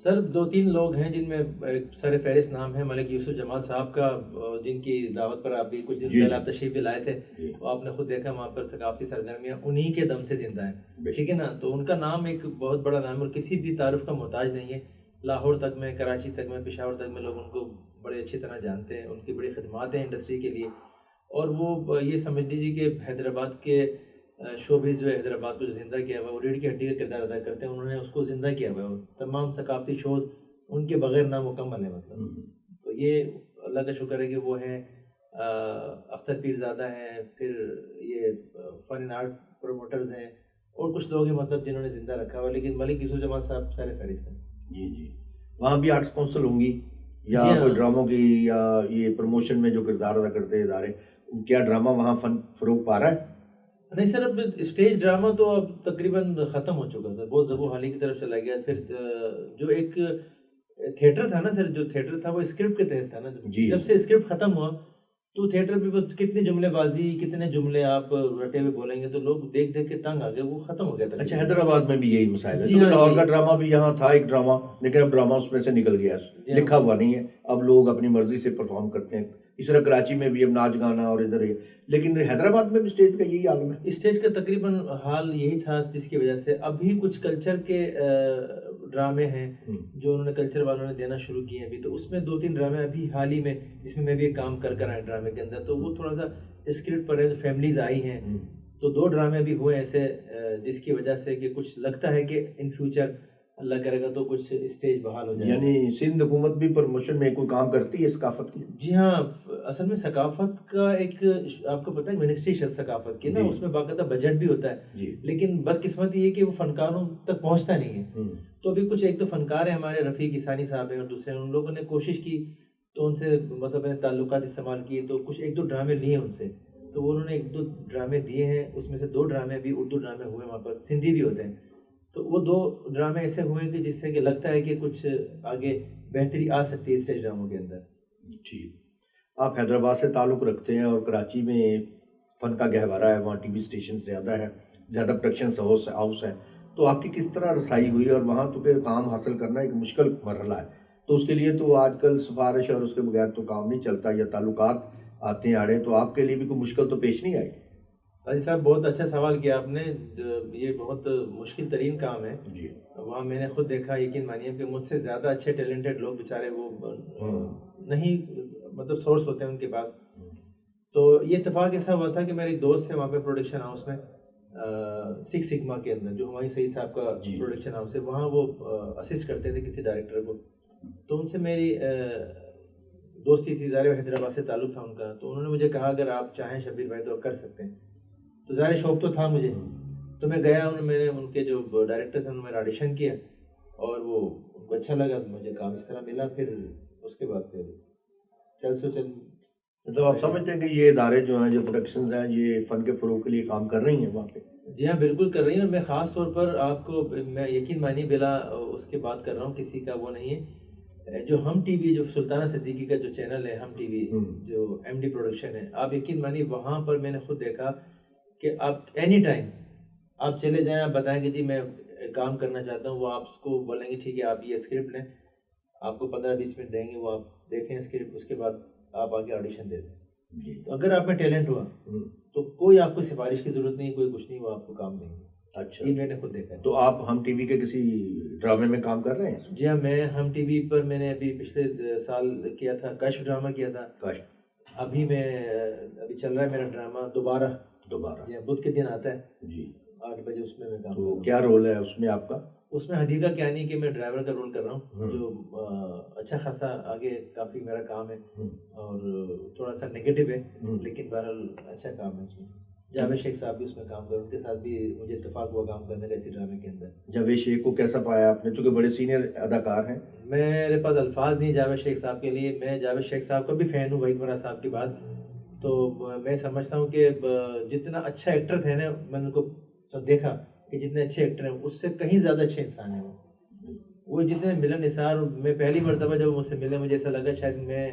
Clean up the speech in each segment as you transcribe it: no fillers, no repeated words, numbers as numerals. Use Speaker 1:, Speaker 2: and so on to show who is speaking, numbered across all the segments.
Speaker 1: سر 2-3 لوگ ہیں جن میں سر فہرست نام ہے ملک یوسف جمال صاحب کا، جن کی دعوت پر آپ بھی کچھ دن پہلے آپ تشریف بھی لائے تھے، تو آپ نے خود دیکھا وہاں پر ثقافتی سرگرمیاں انہی کے دم سے زندہ ہیں، ٹھیک ہے نا. تو ان کا نام ایک بہت بڑا نام ہے اور کسی بھی تعارف کا محتاج نہیں ہے. لاہور تک میں، کراچی تک میں، پشاور تک میں لوگ ان کو بڑے اچھی طرح جانتے ہیں. ان کی بڑی خدمات ہیں انڈسٹری کے لیے، اور وہ یہ سمجھ لیجیے کہ حیدرآباد کے شوبز جو حیدرآباد کو زندہ کیا ہوا ہے، وہ ریڑھ کی ہڈی کا کردار ادا کرتے ہیں. انہوں نے اس کو زندہ کیا ہوا ہے. تمام ثقافتی شوز ان کے بغیر نامکمل ہے. مطلب تو یہ اللہ کا شکر ہے کہ وہ ہیں. اختر پیر زادہ ہیں، پھر یہ فن اینڈ آرٹ پروموٹرز ہیں، اور کچھ لوگ ہیں مطلب جنہوں نے زندہ رکھا ہوا. لیکن ملک یوسف جمال صاحب سارے فہرست ہیں.
Speaker 2: جی وہاں بھی آرٹس کونسل ہوں گی یا کوئی ڈراموں کی، یا یہ پروموشن میں جو کردار ادا کرتے ہیں ادارے، کیا ڈرامہ وہاں فن فروغ پا رہا ہے؟
Speaker 1: نہیں سر، اب اسٹیج ڈرامہ تو اب تقریباً ختم ہو چکا سر، بہت زبو حالی کی طرف چلا گیا. پھر جو ایک تھیٹر تھا نا سر، جو تھیٹر تھا وہ اسکرپٹ کے تحت تھا نا. جب سے اسکرپٹ ختم ہوا تو تھیٹر پہ بس کتنی جملے بازی، کتنے جملے آپ رٹے ہوئے بولیں گے تو لوگ دیکھ دیکھ کے تنگ آ گئے، وہ ختم ہو گیا تھا.
Speaker 2: اچھا، حیدرآباد میں بھی یہی مسائل ہے. لاہور کا ڈرامہ بھی یہاں تھا ایک ڈرامہ، لیکن اب ڈرامہ اس میں سے نکل گیا، لکھا ہوا نہیں ہے. اب لوگ اپنی مرضی سے پرفارم کرتے ہیں. اس طرح کراچی میں بھی اب ناچ گانا اور ادھر ہی، لیکن حیدرآباد میں بھی اسٹیج کا یہی عالم ہے.
Speaker 1: اسٹیج کا تقریباً حال یہی تھا، جس کی وجہ سے ابھی کچھ کلچر کے ڈرامے ہیں جو انہوں نے کلچر والوں نے دینا شروع کیے ہیں ابھی. تو اس میں 2-3 ڈرامے ابھی حال ہی میں، جس میں بھی ایک کام کر آئے ڈرامے کے اندر، تو وہ تھوڑا سا اسکرپٹ پر ہے. فیملیز آئی ہیں تو 2 ڈرامے ابھی ہوئے ایسے، جس کی وجہ سے کہ کچھ لگتا ہے کہ ان فیوچر اللہ کرے گا تو کچھ اسٹیج بحال ہو جائے.
Speaker 2: یعنی سندھ حکومت بھی پروموشن میں کوئی کام کرتی ہے ثقافت کی؟
Speaker 1: جی ہاں، اصل میں ثقافت کا ایک، آپ کو پتہ ہے منسٹری ثقافت کی نا، اس میں باقاعدہ بجٹ بھی ہوتا ہے، لیکن بدقسمتی یہ کہ وہ فنکاروں تک پہنچتا نہیں ہے. تو ابھی کچھ ایک تو فنکار ہیں ہمارے، رفیق ثانی صاحب ہیں، اور دوسرے ان لوگوں نے کوشش کی تو ان سے مطلب تعلقات استعمال کیے، تو کچھ 1-2 ڈرامے لیے ان سے. تو انہوں نے 1-2 ڈرامے دیے ہیں، اس میں سے 2 ڈرامے بھی اردو ڈرامے ہوئے وہاں پر، سندھی بھی ہوتے ہیں. تو وہ 2 ڈرامے ایسے ہوئے کہ جس سے کہ لگتا ہے کہ کچھ آگے بہتری آ سکتی ہے اسٹیج ڈراموں کے اندر.
Speaker 2: ٹھیک. آپ حیدرآباد سے تعلق رکھتے ہیں اور کراچی میں فن کا گہوارہ ہے، وہاں ٹی وی اسٹیشن زیادہ ہے، زیادہ پروڈکشن ہاؤس ہے. تو آپ کی کس طرح رسائی ہوئی؟ اور وہاں تو کہ کام حاصل کرنا ایک مشکل مرحلہ ہے، تو اس کے لیے تو آج کل سفارش اور اس کے بغیر تو کام نہیں چلتا، یا تعلقات آتے ہیں آڑے. تو آپ کے لیے بھی کوئی مشکل تو پیش نہیں آئی؟
Speaker 1: ساجد صاحب بہت اچھا سوال کیا آپ نے. یہ بہت مشکل ترین کام ہے.
Speaker 2: جی.
Speaker 1: وہاں میں نے خود دیکھا، یقین مانیے کہ مجھ سے زیادہ اچھے ٹیلنٹڈ لوگ بیچارے وہ نہیں، مطلب سورس ہوتے ہیں ان کے پاس. تو یہ اتفاق ایسا ہوا تھا کہ میرے ایک دوست تھے وہاں پہ پروڈکشن ہاؤس میں، 6 سگما کے اندر، جو ہمایوں سعید صاحب کا پروڈکشن ہاؤس ہے، وہاں وہ اسسٹ کرتے تھے کسی ڈائریکٹر کو. تو ان سے میری دوستی تھی، ظاہر حیدرآباد سے تعلق تھا ان کا. تو انہوں نے مجھے کہا اگر آپ چاہیں شبیر بھائی تو آپ کر سکتے ہیں. تو ظاہر شوق تو تھا مجھے، تو میں گیا. میں نے ان کے جو ڈائریکٹر تھے انہوں نے میرا آڈیشن کیا، اور وہ ان کو اچھا لگا، مجھے کام اس طرح ملا. پھر اس کے بعد پھر چل
Speaker 2: مطلب آپ سمجھتے ہیں کہ یہ ادارے جو ہیں، جو پروڈکشنز ہیں، یہ فن کے فروغ کے لیے کام کر رہی ہیں وہاں پہ؟
Speaker 1: جی ہاں بالکل کر رہی ہیں. میں خاص طور پر آپ کو، میں یقین مانی بلا اس کے بات کر رہا ہوں، کسی کا وہ نہیں ہے. جو ہم ٹی وی، جو سلطانہ صدیقی کا جو چینل ہے ہم ٹی وی، جو ایم ڈی پروڈکشن ہے، آپ یقین مانی وہاں پر میں نے خود دیکھا کہ آپ اینی ٹائم آپ چلے جائیں، آپ بتائیں کہ جی میں کام کرنا چاہتا ہوں، وہ آپ کو بولیں گے ٹھیک ہے آپ یہ اسکرپٹ لیں، آپ کو 15-20 منٹ دیں گے، وہ آپ دیکھیں اسکرپٹ، اس کے بعد آپ آگے آڈیشن دے دیں. تو اگر آپ میں ٹیلنٹ ہوا تو کوئی آپ کو سفارش کی ضرورت نہیں، کوئی کچھ نہیں، وہ آپ کو کام دیں گے.
Speaker 2: اچھا،
Speaker 1: یہ میں نے خود دیکھا.
Speaker 2: تو آپ ہم ٹی وی کے کسی ڈرامے میں کام کر رہے ہیں؟
Speaker 1: جی ہاں، میں ہم ٹی وی پر میں نے ابھی پچھلے سال کیا تھا، کشف ڈرامہ کیا تھا. ابھی چل رہا ہے میرا ڈرامہ دوبارہ. جی بدھ کے دن آتا ہے جی 8 بجے، اس میں کام کر رہا ہوں.
Speaker 2: کیا رول ہے اس میں آپ کا؟
Speaker 1: اس میں حدیقہ کیانی کہ میں ڈرائیور کا رول کر رہا ہوں، جو اچھا خاصا آگے کافی میرا کام ہے، اور تھوڑا سا نیگیٹو ہے، لیکن بہرحال اچھا کام ہے. اس میں جاوید شیخ صاحب بھی اس میں کام کر، ان کے ساتھ بھی مجھے اتفاق ہوا کام کرنے کا اسی ڈرامے کے اندر.
Speaker 2: جاوید شیخ کو کیسا پایا آپ نے، چونکہ بڑے سینئر اداکار ہیں؟
Speaker 1: میرے پاس الفاظ نہیں جاوید شیخ صاحب کے لیے. میں جاوید شیخ صاحب کا بھی فین ہوں، وحید مراد صاحب کی بات. تو میں سمجھتا ہوں کہ جتنا اچھا ایکٹر تھے نا، میں نے ان کو دیکھا کہ جتنے اچھے ایکٹر ہیں اس سے کہیں زیادہ اچھے انسان ہیں. وہ جتنے ملن نثار، میں پہلی مرتبہ جب مجھ سے ملے مجھے ایسا لگا شاید میں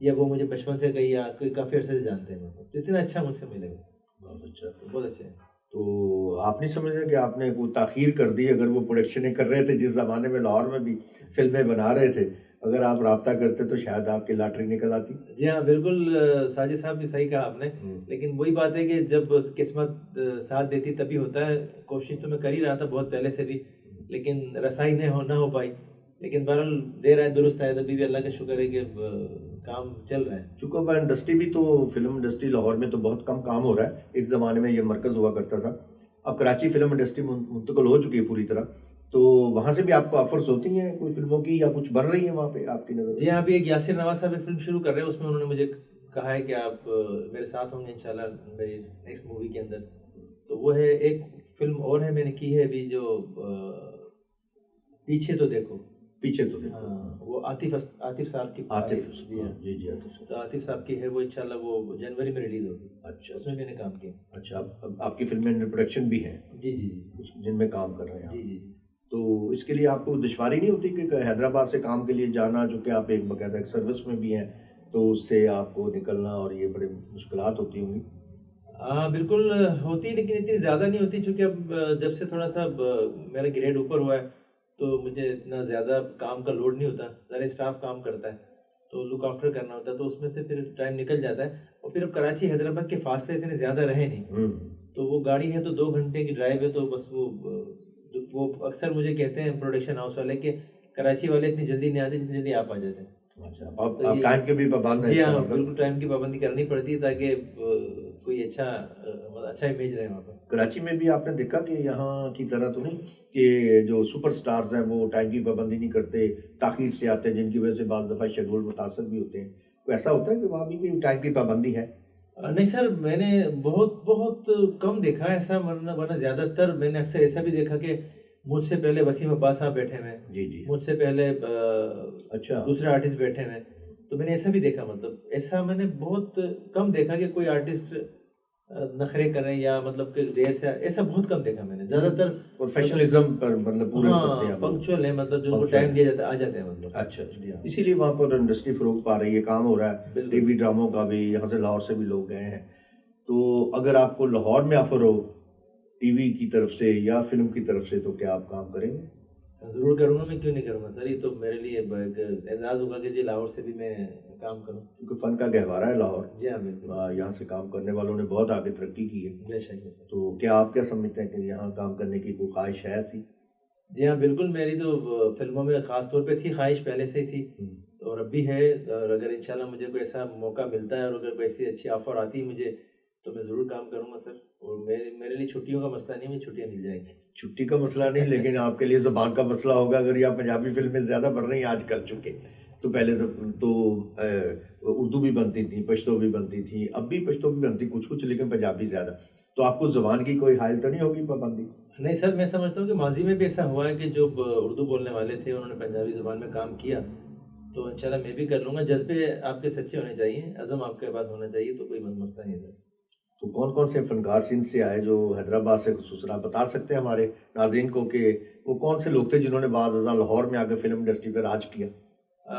Speaker 1: یا وہ مجھے بچپن سے گئی یا کوئی کافی عرصے سے جانتے ہیں. اتنا اچھا مجھ سے ملے.
Speaker 2: بہت اچھا،
Speaker 1: بہت اچھے.
Speaker 2: تو آپ نہیں سمجھتے کہ آپ نے کوئی تاخیر کر دی؟ اگر وہ پروڈکشنیں کر رہے تھے جس زمانے میں لاہور میں بھی فلمیں بنا رہے تھے، اگر آپ رابطہ کرتے تو شاید آپ کی لاٹری نکل آتی.
Speaker 1: جی ہاں بالکل ساجد صاحب نے صحیح کہا آپ نے، لیکن وہی بات ہے کہ جب قسمت ساتھ دیتی تبھی ہوتا ہے. کوشش تو میں کر ہی رہا تھا بہت پہلے سے بھی، لیکن رسائی نہ ہو پائی. لیکن بہرحال دیر آئے درست آئے، تبھی بھی اللہ کا شکر ہے کہ کام چل رہا ہے.
Speaker 2: چونکہ انڈسٹری بھی تو فلم انڈسٹری لاہور میں تو بہت کم کام ہو رہا ہے. ایک زمانے میں یہ مرکز ہوا کرتا تھا، اب کراچی فلم انڈسٹری منتقل ہو چکی ہے پوری طرح. تو وہاں سے بھی آپ کو آفرز ہوتی ہیں کوئی فلموں کی، یا کچھ بن رہی ہیں وہاں پہ آپ کی نظر؟
Speaker 1: جی ہاں، ابھی ایک یاسر نواز صاحب ایک فلم شروع کر رہے ہیں، اس میں انہوں نے مجھے کہا ہے کہ آپ میرے ساتھ ہوں گے انشاءاللہ میری نیکسٹ مووی کے اندر. تو وہ ہے ایک فلم اور ہے میں نے کی ہے ابھی، جو پیچھے تو دیکھو.
Speaker 2: پیچھے تو دیکھو،
Speaker 1: ہاں، وہ عاطف صاحب کی.
Speaker 2: جی
Speaker 1: تو عاطف صاحب کی ہے وہ، انشاءاللہ وہ جنوری میں ریلیز ہوگی.
Speaker 2: اچھا،
Speaker 1: اس میں میں نے کام کیا.
Speaker 2: اچھا، آپ کی فلمیں انڈر پروڈکشن بھی ہیں؟
Speaker 1: جی جی جی
Speaker 2: کچھ جن میں کام کر رہے ہیں.
Speaker 1: جی جی.
Speaker 2: تو اس کے لیے آپ کو دشواری نہیں ہوتی کہ حیدرآباد سے کام کے لیے جانا، جو کہ آپ ایک باقاعدہ ایک سروس میں بھی ہیں، تو اس سے آپ کو نکلنا اور یہ بڑے مشکلات ہوتی ہوں گی؟
Speaker 1: ہاں بالکل ہوتی، لیکن اتنی زیادہ نہیں ہوتی، چونکہ اب جب سے تھوڑا سا میرا گریڈ اوپر ہوا ہے تو مجھے اتنا زیادہ کام کا لوڈ نہیں ہوتا. سارے اسٹاف کام کرتا ہے تو لک آفٹر کرنا ہوتا ہے، تو اس میں سے پھر ٹائم نکل جاتا ہے. اور پھر اب کراچی حیدرآباد کے فاصلے اتنے زیادہ رہے نہیں، تو وہ گاڑی ہے تو 2 گھنٹے کی ڈرائیو ہے. تو بس وہ اکثر مجھے کہتے ہیں پروڈکشن ہاؤس والے کہ کراچی والے اتنی جلدی نہیں آتے جتنی جلدی آپ آ جاتے ہیں.
Speaker 2: اچھا، آپ ٹائم کے بھی پابند ہیں؟
Speaker 1: جی ہاں بالکل، ٹائم کی پابندی کرنی پڑتی ہے تاکہ کوئی اچھا امیج رہے وہاں پر.
Speaker 2: کراچی میں بھی آپ نے دیکھا کہ یہاں کی طرح تو نہیں کہ جو سپر سٹارز ہیں وہ ٹائم کی پابندی نہیں کرتے، تاخیر سے آتے ہیں، جن کی وجہ سے بعض دفعہ شیڈول متاثر بھی ہوتے ہیں. کوئی ایسا ہوتا ہے کہ وہاں بھی کوئی ٹائم کی پابندی ہے؟
Speaker 1: نہیں سر، میں نے بہت کم دیکھا ایسا، ورنہ زیادہ تر میں نے اکثر ایسا بھی دیکھا کہ مجھ سے پہلے وسیم عباس صاحب بیٹھے ہوئے،
Speaker 2: جی،
Speaker 1: مجھ سے پہلے
Speaker 2: اچھا
Speaker 1: دوسرے آرٹسٹ بیٹھے ہوئے. تو میں نے ایسا بھی دیکھا، مطلب ایسا میں نے بہت کم دیکھا کہ کوئی آرٹسٹ نخرے کریں یا مطلب کہ دیر سے، ایسا بہت کم دیکھا میں نے. زیادہ تر
Speaker 2: پروفیشنلزم پر مطلب پورے اترتے ہیں،
Speaker 1: پنکچوئل ہیں، مطلب جو ٹائم دیا جاتا ہے آ جاتے ہیں مطلب.
Speaker 2: اچھا، اسی لیے وہاں پر انڈسٹری فروغ پا رہی ہے، کام ہو رہا ہے. ٹی وی ڈراموں کا بھی یہاں سے لاہور سے بھی لوگ گئے ہیں. تو اگر آپ کو لاہور میں آفر ہو ٹی وی کی طرف سے یا فلم کی طرف سے، تو کیا آپ کام کریں گے؟
Speaker 1: ضرور کروں گا، میں کیوں نہیں کروں گا سر. یہ تو میرے لیے ایک اعزاز ہوگا کہ جی لاہور سے بھی میں کام کروں،
Speaker 2: کیونکہ فن کا گہوارہ ہے لاہور.
Speaker 1: جی ہاں بالکل،
Speaker 2: یہاں سے کام کرنے والوں نے بہت آگے ترقی کی ہے.
Speaker 1: بے شک.
Speaker 2: تو کیا آپ کیا سمجھتے ہیں کہ یہاں کام کرنے کی کوئی خواہش ہے تھی؟
Speaker 1: جی ہاں بالکل، میری تو فلموں میں خاص طور پہ تھی خواہش، پہلے سے ہی تھی اور اب بھی ہے. اور اگر انشاءاللہ مجھے کوئی ایسا موقع ملتا ہے اور اگر کوئی ایسی اچھی آفر آتی ہے مجھے، تو میں ضرور کام کروں گا سر. اور میرے لیے چھٹیوں کا مسئلہ نہیں، مجھے چھٹیاں مل جائیں گی.
Speaker 2: چھٹی کا مسئلہ نہیں، لیکن آپ کے لیے زبان کا مسئلہ ہوگا. اگر یہ پنجابی فلمیں زیادہ بن رہی ہیں آج کل، چونکہ تو پہلے سے تو اردو بھی بنتی تھی، پشتو بھی بنتی تھی، اب بھی پشتو بھی بنتی کچھ، لیکن پنجابی زیادہ. تو آپ کو زبان کی کوئی حائل تو نہیں ہوگی پابندی؟
Speaker 1: نہیں سر، میں سمجھتا ہوں کہ ماضی میں بھی ایسا ہوا ہے کہ جو اردو بولنے والے تھے انہوں نے پنجابی زبان میں کام کیا، تو انشاءاللہ میں بھی کر لوں گا. جذبے آپ کے سچے ہونے چاہیے، عزم آپ کے پاس ہونا چاہیے، تو کوئی مسئلہ نہیں ہے.
Speaker 2: تو کون سے فنکار سندھ سے آئے جو حیدرآباد سے، خصوصاً بتا سکتے ہیں ہمارے ناظرین کو کہ وہ کون سے لوگ تھے جنہوں نے بعد ازاں لاہور میں آ کے فلم انڈسٹری پہ راج کیا؟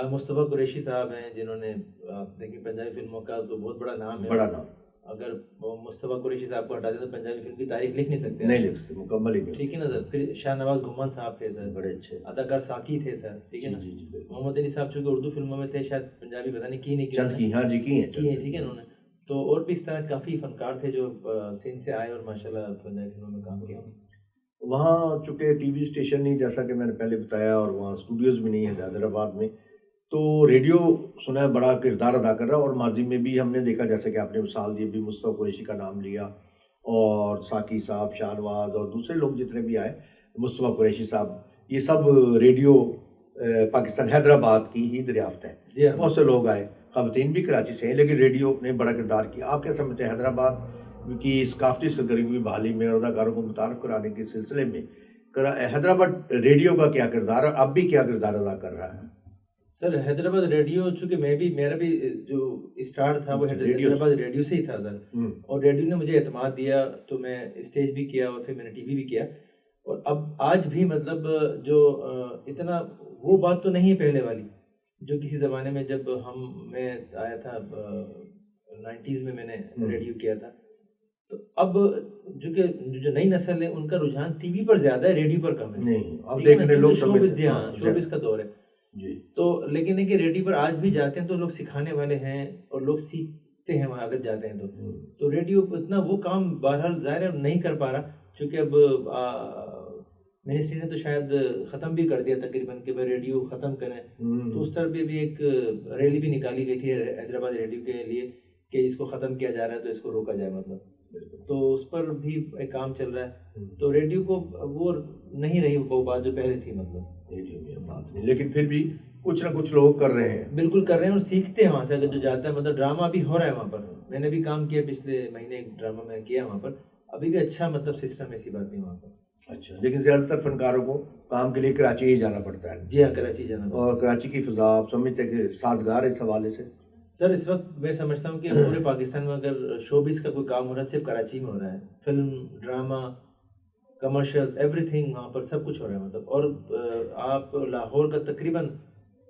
Speaker 1: مصطفیٰ قریشی صاحب ہیں جنہوں نے، آپ دیکھیں پنجابی فلموں کا تو بہت بڑا نام ہے،
Speaker 2: بڑا نام.
Speaker 1: اگر مصطفیٰ قریشی صاحب کو ہٹا دیں تو پنجابی فلم کی تاریخ لکھ نہیں سکتے،
Speaker 2: نہیں لکھ سکتے، مکمل ہی نہیں.
Speaker 1: ٹھیک ہے نا سر. پھر شاہ نواز گھمان صاحب تھے سر،
Speaker 2: بڑے اچھے
Speaker 1: اداکار ساقی تھے سر، ٹھیک ہے نا. محمد علی صاحب چونکہ اردو فلموں میں تھے، شاید پنجابی پتہ نہیں کی نہیں کی،
Speaker 2: چند کی، ہاں جی کی ہیں،
Speaker 1: ٹھیک ہے انہوں نے. تو اور بھی اس طرح کافی فنکار تھے جو سندھ سے آئے اور ماشاءاللہ پنجابی فلموں میں کام کیا.
Speaker 2: وہاں چونکہ ٹی وی اسٹیشن نہیں، جیسا کہ میں نے پہلے بتایا، اور وہاں اسٹوڈیوز بھی نہیں ہیں حیدرآباد میں، تو ریڈیو سنا ہے بڑا کردار ادا کر رہا. اور ماضی میں بھی ہم نے دیکھا، جیسے کہ آپ نے مثال دی، بھی مصطفیٰ قریشی کا نام لیا، اور ساقی صاحب، شاہ نواز اور دوسرے لوگ جتنے بھی آئے، مصطفیٰ قریشی صاحب، یہ سب ریڈیو پاکستان حیدرآباد کی ہی دریافت ہے. بہت سے لوگ آئے، خواتین بھی کراچی سے ہیں، لیکن ریڈیو نے بڑا کردار کیا. آپ کیا سمجھتے ہیں حیدرآباد کی ثقافتی سرگرمی بحالی میں اور اداکاروں کو متعارف کرانے کے سلسلے میں حیدرآباد ریڈیو کا کیا کردار ہے، اب بھی کیا کردار ادا کر رہا ہے؟
Speaker 1: سر حیدرآباد ریڈیو، چونکہ میرا بھی جو اسٹارٹ تھا وہ حیدرآباد ریڈیو سے ہی تھا سر، اور ریڈیو نے مجھے اعتماد دیا تو میں اسٹیج بھی کیا اور پھر میں نے ٹی وی بھی کیا. اور اب آج بھی مطلب جو اتنا وہ بات تو نہیں ہے پہلے والی جو کسی زمانے میں جب میں آیا تھا 90s میں نے ریڈیو کیا تھا. تو اب جو نئی نسل ہے ان کا رجحان ٹی وی پر زیادہ ہے, ریڈیو پر کم ہے.
Speaker 2: نہیں اب دیکھ رہے لوگ
Speaker 1: شوبز کا دور ہے
Speaker 2: جی.
Speaker 1: تو لیکن ہے کہ ریڈیو پر آج بھی جاتے ہیں تو لوگ سکھانے والے ہیں اور لوگ سیکھتے ہیں وہاں اگر جاتے ہیں تو ریڈیو اتنا وہ کام بہرحال ظاہر نہیں کر پا رہا, چونکہ اب منسٹری نے تو شاید ختم بھی کر دیا تقریباً کہ بھائی ریڈیو ختم کریں. تو اس طرح بھی ایک ریلی بھی نکالی گئی تھی حیدرآباد ریڈیو کے لیے کہ اس کو ختم کیا جا رہا ہے تو اس کو روکا جائے, مطلب تو اس پر بھی ایک کام چل رہا ہے. تو ریڈیو کو وہ نہیں رہی وہ بات جو پہلے تھی, مطلب
Speaker 2: ریڈیو میں بات نہیں, لیکن پھر بھی کچھ نہ کچھ لوگ کر رہے ہیں,
Speaker 1: بالکل کر رہے ہیں اور سیکھتے ہیں وہاں سے. اگر جو جاتا ہے مطلب ڈرامہ بھی ہو رہا ہے وہاں پر, میں نے بھی کام کیا پچھلے مہینے ایک ڈرامہ میں کیا وہاں پر, ابھی بھی اچھا مطلب سسٹم ایسی بات نہیں وہاں پر.
Speaker 2: اچھا, لیکن زیادہ تر فنکاروں کو کام کے لیے کراچی ہی جانا پڑتا ہے.
Speaker 1: جی ہاں, کراچی جانا پڑتا ہے.
Speaker 2: اور کراچی کی فضا آپ سمجھتے ہیں کہ سازگار ہے اس حوالے سے؟
Speaker 1: سر اس وقت میں سمجھتا ہوں کہ پورے پاکستان میں اگر شوبز کا کوئی کام ہو رہا ہے صرف کراچی میں ہو رہا ہے. Film, drama, commercial, every thing وہاں پر سب کچھ ہو رہا ہے مطلب. اور آپ لاہور کا تقریباً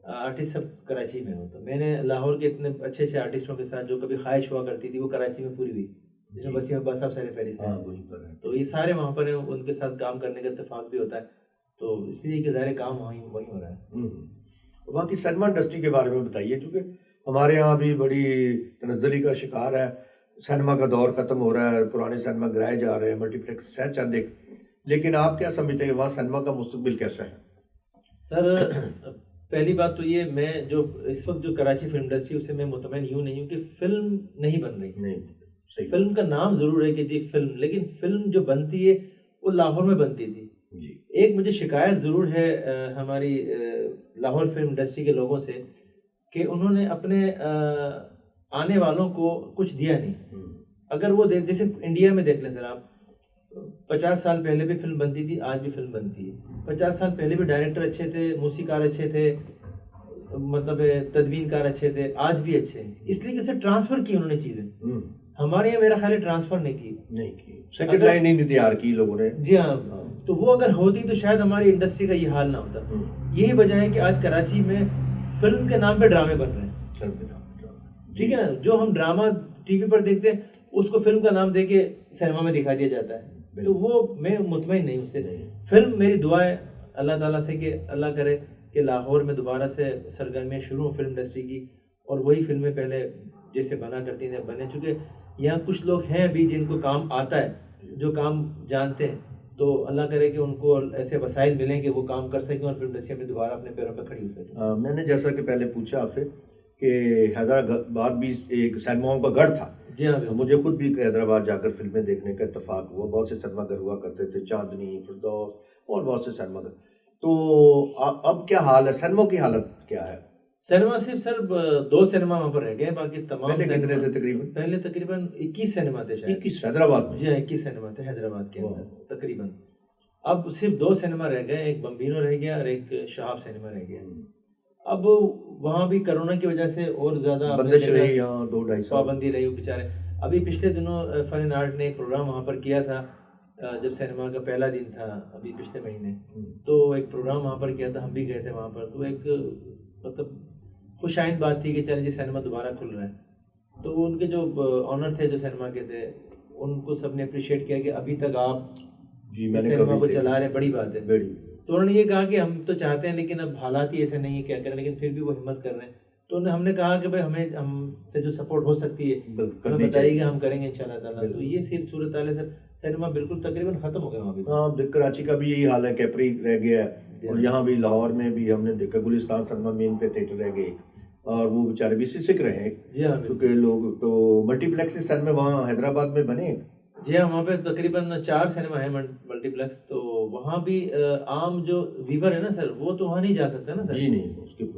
Speaker 1: آرٹسٹ سب کراچی میں ہوتا. میں نے لاہور کے اتنے اچھے اچھے آرٹسٹوں کے ساتھ جو کبھی خواہش ہوا کرتی تھی وہ کراچی میں پوری ہوئی, جس میں وسیم عباس صاحب سارے فہرست ہیں. تو یہ سارے وہاں پر ہیں, ان کے ساتھ کام کرنے کا اتفاق بھی ہوتا ہے. تو اس لیے کہ ظاہر کام وہیں ہو رہا ہے.
Speaker 2: وہاں کی سنیما انڈسٹری کے بارے میں بتائیے, کیونکہ ہمارے یہاں بھی بڑی تنزلی کا شکار ہے. سنیما کا دور ختم ہو رہا ہے, پرانے سنیما گرائے جا رہے ہیں, ملٹی پلیکس ہے چند ایک, لیکن آپ کیا سمجھتے ہیں وہاں سنیما کا مستقبل کیسا ہے؟
Speaker 1: سر پہلی بات تو یہ, میں جو اس وقت جو کراچی فلم انڈسٹری اس سے میں مطمئن یوں نہیں ہوں کہ فلم نہیں بن رہی.
Speaker 2: نہیں,
Speaker 1: فلم کا نام ضرور ہے کہ جی فلم, لیکن فلم جو بنتی ہے وہ لاہور میں بنتی تھی. ایک مجھے شکایت ضرور ہے ہماری لاہور فلم انڈسٹری کے لوگوں سے کہ انہوں نے اپنے آنے والوں کو کچھ دیا نہیں. اگر وہ جیسے انڈیا میں دیکھ لیں سر آپ, 50 سال پہلے بھی فلم بنتی تھی, آج بھی فلم بنتی ہے. 50 سال پہلے بھی ڈائریکٹر اچھے تھے, موسیقار اچھے تھے, مطلب تدوین کار اچھے تھے, آج بھی اچھے ہیں. اس لیے کہ سر ٹرانسفر کی انہوں نے چیزیں. ہمارے یہاں میرا خیال ہے ٹرانسفر نہیں کی,
Speaker 2: سیکنڈ لائن نہیں تیار کی لوگوں نے.
Speaker 1: جی ہاں, تو وہ اگر ہوتی تو شاید ہماری انڈسٹری کا یہ حال نہ ہوتا. یہی وجہ ہے کہ آج کراچی میں فلم کے نام پہ ڈرامے بن رہے ہیں. ٹھیک ہے نا, جو ہم ڈرامہ ٹی وی پر دیکھتے ہیں اس کو فلم کا نام دے کے سینما میں دکھا دیا جاتا ہے. تو وہ میں مطمئن نہیں اس سے. فلم میری دعا ہے اللہ تعالیٰ سے کہ اللہ کرے کہ لاہور میں دوبارہ سے سرگرمیاں شروع ہوں فلم انڈسٹری کی, اور وہی فلمیں پہلے جیسے بنا کرتی ہیں بنے. چونکہ یہاں کچھ لوگ ہیں ابھی جن کو کام آتا ہے, جو کام جانتے ہیں, تو اللہ کرے کہ ان کو ایسے وسائل ملیں کہ وہ کام کر سکیں اور فلم انڈسٹری میں دوبارہ اپنے پیروں پہ کھڑی ہو سکیں.
Speaker 2: میں نے جیسا کہ پہلے پوچھا آپ سے کہ حیدرآباد بھی ایک سینماؤں کا گڑھ تھا.
Speaker 1: جی ہاں,
Speaker 2: مجھے خود بھی حیدرآباد جا کر فلمیں دیکھنے کا اتفاق ہوا. بہت سے سینما گھر ہوا کرتے تھے, چاندنی, فردوس اور بہت سے سینما گھر. تو اب کیا حال ہے, سینما کی حالت کیا ہے؟
Speaker 1: سینما صرف سر 2 سینما وہاں پر رہ گئے, باقی تمام
Speaker 2: پہلے کتنے تھے تقریباً؟
Speaker 1: پہلے تقریباً 21 سینما تھے شاید.
Speaker 2: 21 حیدرآباد میں؟
Speaker 1: جی ہاں, 21 سینما تھے حیدرآباد کے اندر تقریباً. اب صرف 2 سینما رہ گئے, ایک بمبینو رہ گیا اور ایک شہاب سینما رہ گیا. اب وہاں بھی کرونا کی وجہ سے اور زیادہ
Speaker 2: بندش رہی, 2-2.5 سال
Speaker 1: پابندی رہی بیچارے. ابھی پچھلے دنوں فن اینڈ آرٹ نے ایک پروگرام وہاں پر کیا تھا, جب سینما کا پہلا دن تھا ابھی پچھلے مہینے, تو ایک پروگرام وہاں پر کیا تھا, ہم بھی گئے تھے وہاں پر. تو ایک مطلب خوش آئند بات تھی کہ چلے جی سینما دوبارہ کھل رہا ہے. تو ان کے جو آنر تھے جو سینما کے تھے, ان کو سب نے اپریشیٹ کیا کہ ابھی تک آپ سینما کو چلا رہے ہیں, بڑی بات ہے. تو انہوں نے یہ کہا کہ ہم تو چاہتے ہیں لیکن اب حالات ہی ایسے نہیں ہے, کیا کریں, لیکن پھر بھی وہ ہمت کر رہے ہیں. تو ہم نے کہا کہ بھائی ہم سے جو سپورٹ ہو سکتی ہے ہمیں بتائیے کہ ہم کریں گے انشاءاللہ تعالیٰ. تو یہ صرف صورت حال ہے سر, سینما بالکل تقریباً ختم ہو گیا وہاں بھی.
Speaker 2: ہاں, کراچی کا بھی یہی حال ہے, کیپری رہ گیا ہے, اور یہاں بھی لاہور میں بھی ہم نے دیکھا گلستان سنیما مین پہ تھیٹر رہ گئے, اور وہ بیچارے بھی سسک رہے ہیں.
Speaker 1: جی ہاں,
Speaker 2: کیونکہ لوگ تو ملٹی پلیکس سینما وہاں حیدرآباد میں بنے.
Speaker 1: جی ہاں, وہاں پہ تقریباً 4 سینما ہیں ملٹی پلیکس. تو وہاں بھی عام جو ویور ہے نا سر, وہ تو وہاں نہیں جا سکتا نا سر.
Speaker 2: جی نہیں,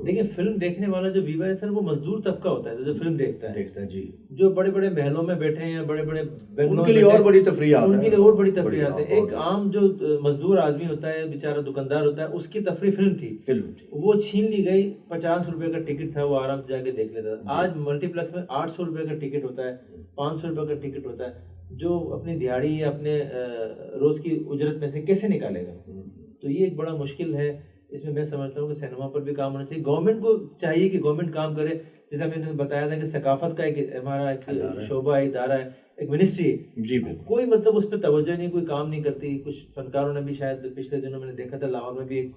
Speaker 1: لیکن فلم دیکھنے والا جو ویور ہے سر, وہ مزدور طبقہ ہوتا ہے جو فلم دیکھتا ہے.
Speaker 2: جی,
Speaker 1: جو بڑے بڑے محلوں میں بیٹھے ہیں, بڑے بڑے
Speaker 2: ان کے لیے اور بڑی تفریح آتا ہے,
Speaker 1: ان کے لیے اور بڑی تفریح آتی ہے. ایک عام جو مزدور آدمی ہوتا ہے, بیچارہ دکاندار ہوتا ہے, اس کی تفریح فلم تھی, وہ چھین لی گئی. 50 روپے کا ٹکٹ تھا, وہ آرام سے جا کے دیکھ لیتا تھا. آج ملٹی پلیکس میں 800 روپے کا ٹکٹ ہوتا ہے, 500 روپے کا ٹکٹ ہوتا ہے. جو اپنی دیہاڑی یا اپنے روز کی اجرت میں سے کیسے نکالے گا؟ تو یہ ایک بڑا مشکل ہے. اس میں سمجھتا ہوں کہ سینما پر بھی کام ہونا چاہیے. گورنمنٹ کو چاہیے کہ گورنمنٹ کام کرے. جیسے میں نے بتایا تھا کہ ثقافت کا ایک ہمارا ایک شعبہ ہے, ادارہ ہے, ایک منسٹری ہے
Speaker 2: جی بالکل.
Speaker 1: کوئی مطلب اس پہ توجہ نہیں, کوئی کام نہیں کرتی. کچھ فنکاروں نے بھی شاید پچھلے دنوں میں نے دیکھا تھا لاہور میں بھی ایک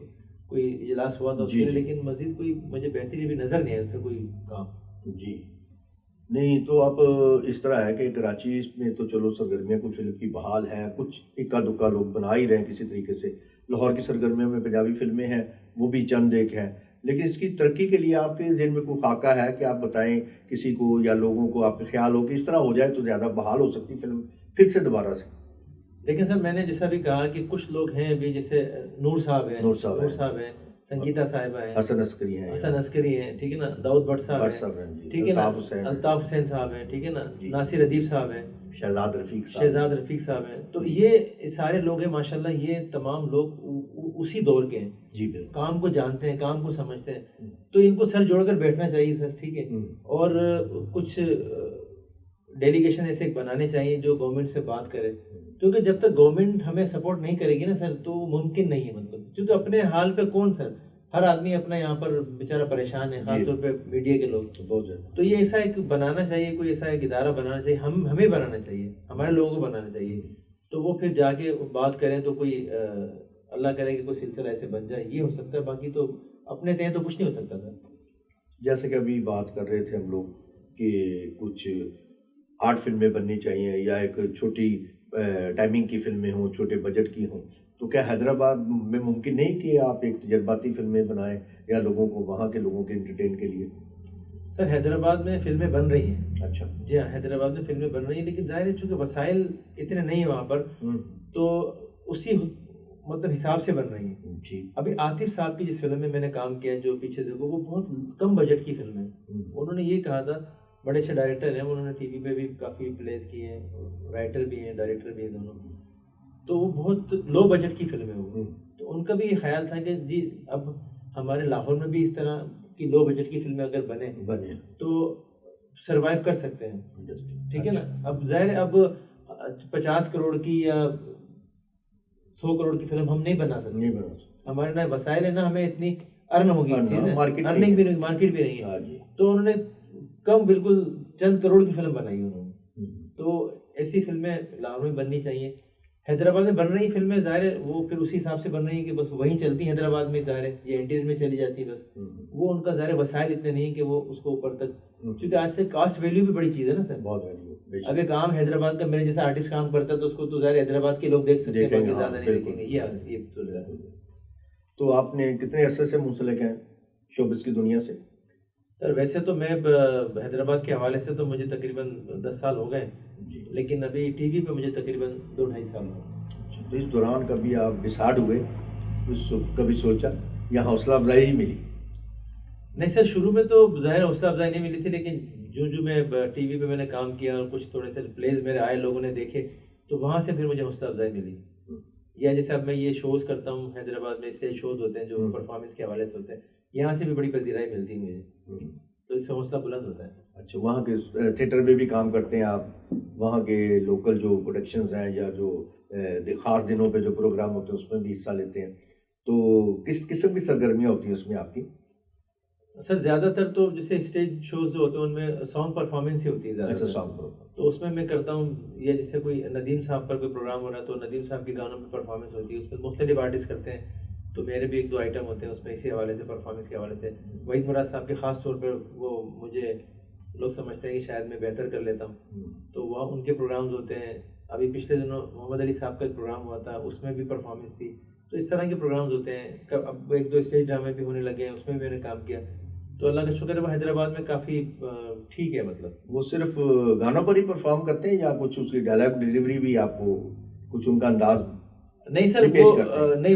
Speaker 1: کوئی اجلاس ہوا تھا اس کے لیے, لیکن مزید کوئی مجھے بہتری بھی نظر نہیں ہے اس پہ کوئی کام.
Speaker 2: جی نہیں تو اب اس طرح ہے کہ کراچی میں تو چلو سرگرمیاں کچھ فلم کی بحال ہیں, کچھ اکا دکا لوگ بنا ہی رہے ہیں کسی طریقے سے. لاہور کی سرگرمیوں میں پنجابی فلمیں ہیں وہ بھی چند ایک ہیں, لیکن اس کی ترقی کے لیے آپ کے ذہن میں کوئی خاکہ ہے کہ آپ بتائیں کسی کو یا لوگوں کو, آپ کے خیال ہو کہ اس طرح ہو جائے تو زیادہ بحال ہو سکتی فلم پھر سے دوبارہ سے؟
Speaker 1: لیکن سر میں نے جیسا بھی کہا کہ کچھ لوگ ہیں ابھی, جیسے نور صاحب ہیں, سنگیتا صاحبہ ہیں,
Speaker 2: حسن عسکری ہیں,
Speaker 1: ٹھیک ہے نا, داؤد بٹ صاحب ہیں, ٹھیک ہے نا, الطاف حسین صاحب ہیں, ٹھیک ہے نا, ناصر ادیب صاحب ہیں,
Speaker 2: شہزاد رفیق صاحب
Speaker 1: ہیں. تو یہ سارے لوگ ہیں ماشاءاللہ, یہ تمام لوگ اسی دور کے ہیں,
Speaker 2: جی بالکل,
Speaker 1: کام کو جانتے ہیں, کام کو سمجھتے ہیں. تو ان کو سر جوڑ کر بیٹھنا چاہیے سر, ٹھیک ہے, اور کچھ ڈیلیگیشن ایسے بنانے چاہیے جو گورنمنٹ سے بات کرے, کیونکہ جب تک گورنمنٹ ہمیں سپورٹ نہیں کرے گی نا سر تو ممکن نہیں ہے. مطلب کیونکہ اپنے حال پہ کون سر, ہر آدمی اپنا یہاں پر بیچارہ پریشان ہے, خاص طور پہ میڈیا کے لوگ. تو یہ ایسا ایک بنانا چاہیے, کوئی ایسا ایک ادارہ بنانا چاہیے, ہمیں بنانا چاہیے, ہمارے لوگوں کو بنانا چاہیے. تو وہ پھر جا کے بات کریں تو کوئی اللہ کرے کہ کوئی سلسلہ ایسے بن جائے, یہ ہو سکتا ہے. باقی تو اپنے تئیں تو کچھ نہیں ہو سکتا تھا.
Speaker 2: جیسے کہ ابھی بات کر رہے تھے ہم لوگ کہ کچھ آرٹ فلمیں بننی چاہیے یا ایک چھوٹی ٹائمنگ کی فلمیں ہوں, چھوٹے بجٹ کی ہوں, تو کیا حیدرآباد میں ممکن نہیں کہ آپ ایک تجرباتی فلمیں بنائیں یا لوگوں کو, وہاں کے لوگوں کے انٹرٹین کے لیے؟
Speaker 1: سر حیدرآباد میں فلمیں بن رہی ہیں.
Speaker 2: اچھا.
Speaker 1: جی ہاں, حیدرآباد میں فلمیں بن رہی ہیں, لیکن ظاہر ہے چونکہ وسائل اتنے نہیں ہیں وہاں پر, تو اسی مطلب حساب سے بن رہی ہیں.
Speaker 2: جی.
Speaker 1: ابھی عاطف صاحب کی جس فلم میں نے کام کیا جو پیچھے دیکھو, وہ بہت کم بجٹ کی فلم ہے. انہوں نے یہ کہا تھا, بڑے اچھے ڈائریکٹر ہیں, انہوں نے ٹی وی پہ بھی کافی پلیز کیے ہیں, رائٹر بھی ہیں, ڈائریکٹر بھی ہیں دونوں, تو وہ بہت لو بجٹ کی فلم ہے وہ. تو ان کا بھی یہ خیال تھا کہ جی اب ہمارے لاہور میں بھی اس طرح کی لو بجٹ کی فلمیں اگر بنے تو سروائیو کر سکتے ہیں, ٹھیک ہے نا. اب ظاہر اب 50 کروڑ کی یا 100 کروڑ کی فلم ہم نہیں بنا سکتے, ہمارے نہ وسائل ہے, نہ ہمیں اتنی ارن ہوگی, ارننگ بھی نہیں, مارکیٹ بھی نہیں ہے. تو انہوں نے کم, بالکل چند کروڑ کی فلم بنائی انہوں نے. تو ایسی فلمیں لاہور میں بننی چاہیے. حیدرآباد میں بن رہی فلمیں ظاہر ہے وہ پھر اسی حساب سے بن رہی ہیں کہ بس وہیں چلتی ہیں حیدرآباد میں, ظاہر ہے یہ انٹیریئر میں چلی جاتی ہے بس. وہ ان کا ظاہر وسائل اتنے نہیں کہ وہ اس کو اوپر تک, کیونکہ آج سے کاسٹ ویلیو بھی بڑی چیز ہے نا سر, بہت ویلیو. اب ایک عام حیدرآباد کا میرے جیسا آرٹسٹ کام کرتا ہے تو اس کو تو ظاہر حیدرآباد کے لوگ دیکھ سکتے ہیں, باقی زیادہ نہیں دیکھیں گے. یہ
Speaker 2: تو آپ نے کتنے عرصے سے منسلک ہیں شوبز کی دنیا سے؟
Speaker 1: سر ویسے تو میں حیدرآباد کے حوالے سے تو مجھے تقریباً 10 سال ہو گئے, لیکن ابھی ٹی وی پہ مجھے تقریباً 2-2.5 سال ہو گئے.
Speaker 2: تو اس دوران کبھی آپ ڈسہارڈ ہوئے, کبھی سوچا یا حوصلہ افزائی ہی ملی؟
Speaker 1: نہیں سر, شروع میں تو ظاہر حوصلہ افزائی نہیں ملی تھی, لیکن جو میں ٹی وی پہ میں نے کام کیا اور کچھ تھوڑے سے پلیز میرے آئے, لوگوں نے دیکھے, تو وہاں سے پھر مجھے حوصلہ افزائی ملی. یا جیسے اب میں یہ شوز کرتا ہوں حیدرآباد میں, اسٹیج شوز ہوتے ہیں جو پرفارمنس کے حوالے سے ہوتے ہیں, یہاں سے بھی بڑی پذیرائی ملتی ہے مجھے, تو اس سے حوصلہ بلند ہوتا ہے.
Speaker 2: اچھا, وہاں کے تھیٹر میں بھی کام کرتے ہیں آپ, وہاں کے لوکل جو پروڈکشنز ہیں یا جو خاص دنوں پہ جو پروگرام ہوتے ہیں اس میں بھی حصہ لیتے ہیں, تو کس قسم کی سرگرمیاں ہوتی ہیں اس میں آپ کی؟
Speaker 1: سر زیادہ تر تو جیسے اسٹیج شوز جو ہوتے ہیں ان میں سانگ پرفارمنس ہی ہوتی ہے زیادہ. تو اس میں میں کرتا ہوں, یا جیسے کوئی ندیم صاحب پر کوئی پروگرام ہو رہا ہے تو ندیم صاحب کے گانوں پہ پرفارمنس ہوتی ہے, اس میں مختلف آرٹسٹ کرتے ہیں, تو میرے بھی 1-2 آئٹم ہوتے ہیں اس میں اسی حوالے سے, پرفارمنس کے حوالے سے. وحید مراد صاحب کے خاص طور پہ وہ مجھے لوگ سمجھتے ہیں کہ شاید میں بہتر کر لیتا ہوں, تو وہاں ان کے پروگرامز ہوتے ہیں. ابھی پچھلے دنوں محمد علی صاحب کا ایک پروگرام ہوا تھا, اس میں بھی پرفارمنس تھی. تو اس طرح کے پروگرامز ہوتے ہیں. اب 1-2 اسٹیج ڈرامے بھی ہونے لگے ہیں, اس میں بھی میں نے کام کیا, تو اللہ کا شکر ہے وہ حیدرآباد میں کافی ٹھیک ہے. مطلب
Speaker 2: وہ صرف گانوں پر ہی پرفارم کرتے ہیں یا کچھ اس کی ڈائلاگ ڈیلیوری بھی آپ کو کچھ ان کا انداز؟
Speaker 1: نہیں سر,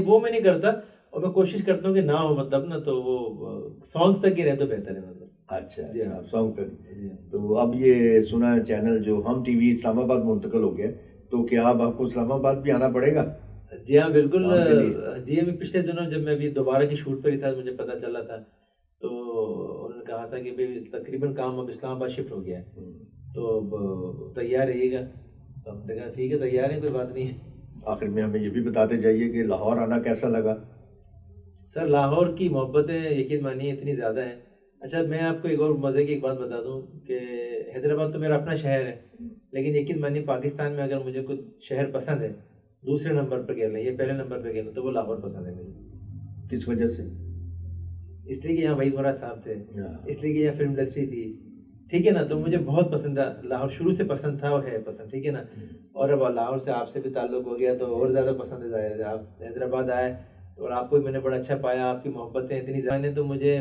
Speaker 1: وہ میں نہیں کرتا, اور میں کوشش کرتا ہوں کہ نہ ہو, مطلب نا تو وہ سانگس تک ہی رہے تو بہتر ہے. مطلب
Speaker 2: اچھا, سانگ تک. تو اب یہ سنا چینل جو ہم ٹی وی اسلام آباد منتقل ہو گیا, تو کیا اب آپ کو اسلام آباد بھی آنا پڑے گا؟
Speaker 1: جی ہاں بالکل. جی ابھی پچھلے دنوں جب میں ابھی دوبارہ کی شوٹ پر ہی تھا, مجھے پتہ چلا تھا, تو انہوں نے کہا تھا کہ تقریباً کام اب اسلام آباد شفٹ ہو گیا ہے, تو تیار رہیے گا. تو ہم نے کہا ٹھیک ہے, تیار ہیں, کوئی بات نہیں ہے.
Speaker 2: آخر میں ہمیں یہ بھی بتاتے جائیے کہ لاہور آنا کیسا لگا؟
Speaker 1: سر لاہور کی محبتیں یقین مانیے اتنی زیادہ ہیں, اچھا میں آپ کو ایک اور مزے کی ایک بات بتا دوں کہ حیدرآباد تو میرا اپنا شہر ہے، لیکن یقین مانیے پاکستان میں اگر مجھے کچھ شہر پسند ہے دوسرے نمبر پہ کہہ لیں یا پہلے نمبر پہ کہہ لیں تو وہ لاہور پسند ہے مجھے.
Speaker 2: کس وجہ سے؟
Speaker 1: اس لیے کہ یہاں وحید مراد صاحب تھے، اس لیے کہ یہاں فلم انڈسٹری تھی، ٹھیک ہے نا. تو مجھے بہت پسند ہے لاہور، شروع سے پسند تھا اور ہے پسند، ٹھیک ہے نا. اور اب لاہور سے آپ سے بھی تعلق ہو گیا تو اور زیادہ پسند ہے. ظاہر ہے آپ حیدرآباد آئے اور آپ کو بھی میں نے بڑا اچھا پایا، آپ کی محبتیں اتنی زیادہ ہیں تو مجھے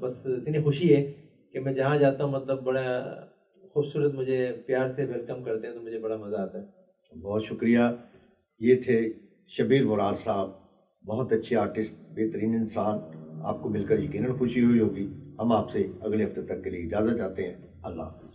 Speaker 1: بس اتنی خوشی ہے کہ میں جہاں جاتا ہوں مطلب بڑا خوبصورت مجھے پیار سے ویلکم کرتے ہیں تو مجھے بڑا مزہ آتا ہے.
Speaker 2: بہت شکریہ. یہ تھے شبیر مراد صاحب، بہت اچھے آرٹسٹ، بہترین انسان. آپ کو مل کر یقیناً خوشی ہوئی ہوگی. ہم آپ سے اگلے ہفتے تک کے لیے اجازت چاہتے ہیں. اللہ حافظ.